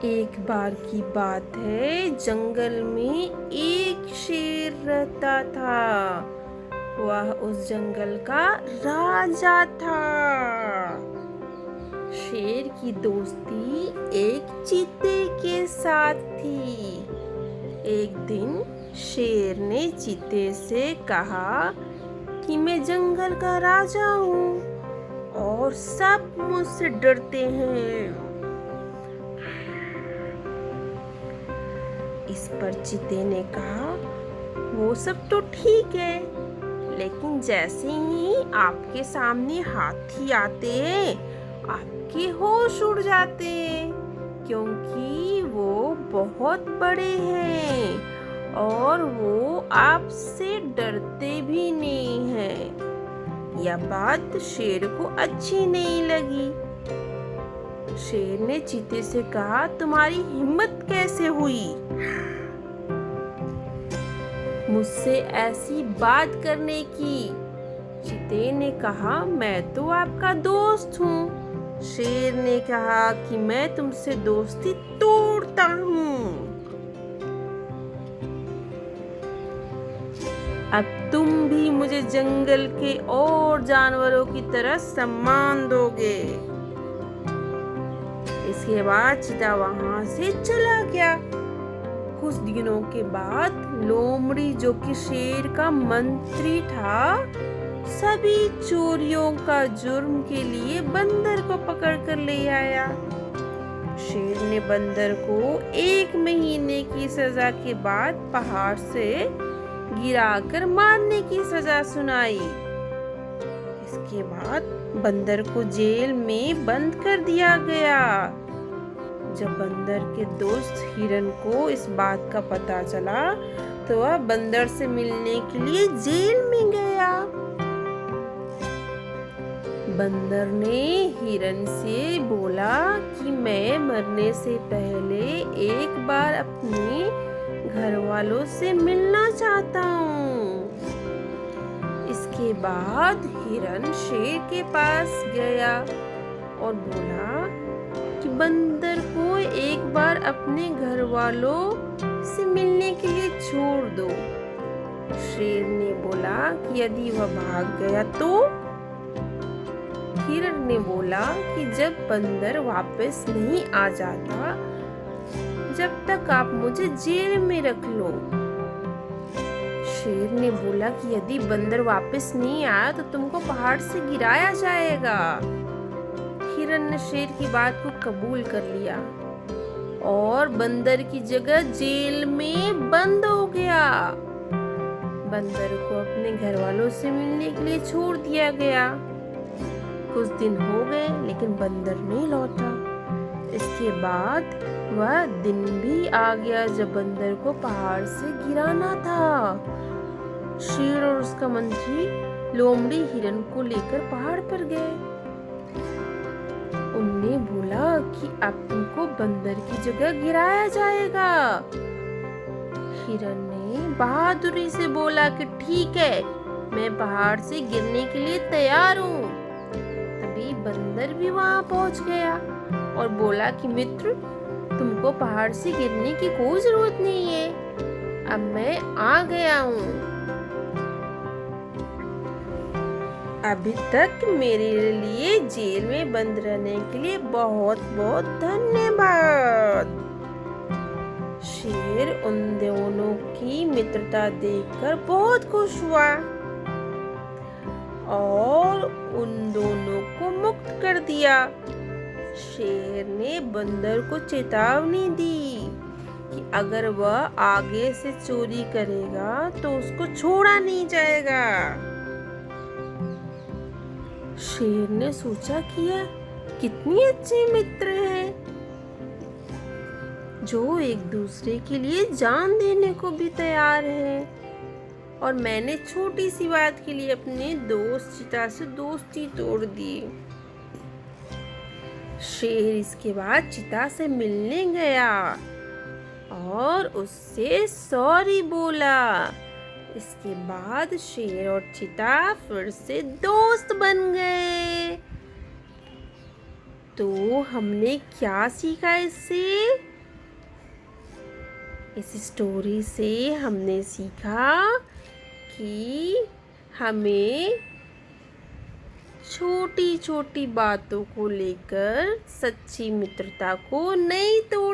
एक बार की बात है, जंगल में एक शेर रहता था। वह उस जंगल का राजा था। शेर की दोस्ती एक चीते के साथ थी। एक दिन शेर ने चीते से कहा कि मैं जंगल का राजा हूँ और सब मुझसे डरते हैं। इस पर चीते ने कहा, वो सब तो ठीक है, लेकिन जैसे ही आपके सामने हाथी आते हैं, आपके होश उड़ जाते हैं, क्योंकि वो बहुत बड़े हैं और वो आपसे डरते भी नहीं हैं। यह बात शेर को अच्छी नहीं लगी। शेर ने चीते से कहा, तुम्हारी हिम्मत कैसे हुई मुझसे ऐसी बात करने की? चीते ने कहा, मैं तो आपका दोस्त हूँ। शेर ने कहा कि मैं तुमसे दोस्ती तोड़ता हूँ। अब तुम भी मुझे जंगल के और जानवरों की तरह सम्मान दोगे। इसके बाद चीता वहां से चला गया। कुछ दिनों के बाद लोमड़ी, जो कि शेर का मंत्री था, सभी चोरियों का जुर्म के लिए बंदर को पकड़ कर ले आया। शेर ने बंदर को 1 महीने की सजा के बाद पहाड़ से गिराकर मारने की सजा सुनाई। इसके बाद बंदर को जेल में बंद कर दिया गया। जब बंदर के दोस्त हिरन को इस बात का पता चला, तो वह बंदर से मिलने के लिए जेल में गया। बंदर ने हिरन से बोला कि मैं मरने से पहले एक बार अपने घर वालों से मिलना चाहता हूँ। इसके बाद हिरन शेर के पास गया और बोला कि बंदर को एक बार अपने घर वालों से मिलने के लिए छोड़ दो। शेर ने बोला कि यदि वह भाग गया तो? हिरन ने बोला कि जब बंदर वापस नहीं आ जाता, जब तक आप मुझे जेल में रख लो। शेर ने बोला कि यदि बंदर वापस नहीं आया तो तुमको पहाड़ से गिराया जाएगा। हिरन ने शेर की बात को कबूल कर लिया और बंदर की जगह जेल में बंद हो गया। बंदर को अपने घर वालों से मिलने के लिए छोड़ दिया गया। कुछ दिन हो गए, लेकिन बंदर नहीं लौटा। इसके बाद वह दिन भी आ गया जब बंदर को पहाड़ से गिराना था। शेर और उसका मंत्री लोमड़ी हिरन को लेकर पहाड़ पर गए। उनने बोला कि अब तुमको बंदर की जगह गिराया जाएगा। हिरन ने बहादुरी से बोला कि ठीक है, मैं पहाड़ से गिरने के लिए तैयार हूँ। तभी बंदर भी वहां पहुंच गया और बोला कि मित्र, तुमको पहाड़ से गिरने की कोई जरूरत नहीं है, अब मैं आ गया हूँ। अभी तक मेरे लिए जेल में बंद रहने के लिए बहुत बहुत धन्यवाद। शेर उन दोनों की मित्रता देखकर बहुत खुश हुआ और उन दोनों को मुक्त कर दिया। शेर ने बंदर को चेतावनी दी कि अगर वह आगे से चोरी करेगा तो उसको छोड़ा नहीं जाएगा। शेर ने सोचा कि यह कितनी अच्छे मित्र हैं, जो एक दूसरे के लिए जान देने को भी तैयार हैं। और मैंने छोटी सी बात के लिए अपने दोस्त चीता से दोस्ती तोड़ दी। शेर इसके बाद चीता से मिलने गया और उससे सॉरी बोला। इसके बाद शेर और चीता फिर से दोस्त बन गए। तो हमने क्या सीखा इससे? इस स्टोरी से हमने सीखा कि हमें छोटी छोटी बातों को लेकर सच्ची मित्रता को नहीं तोड़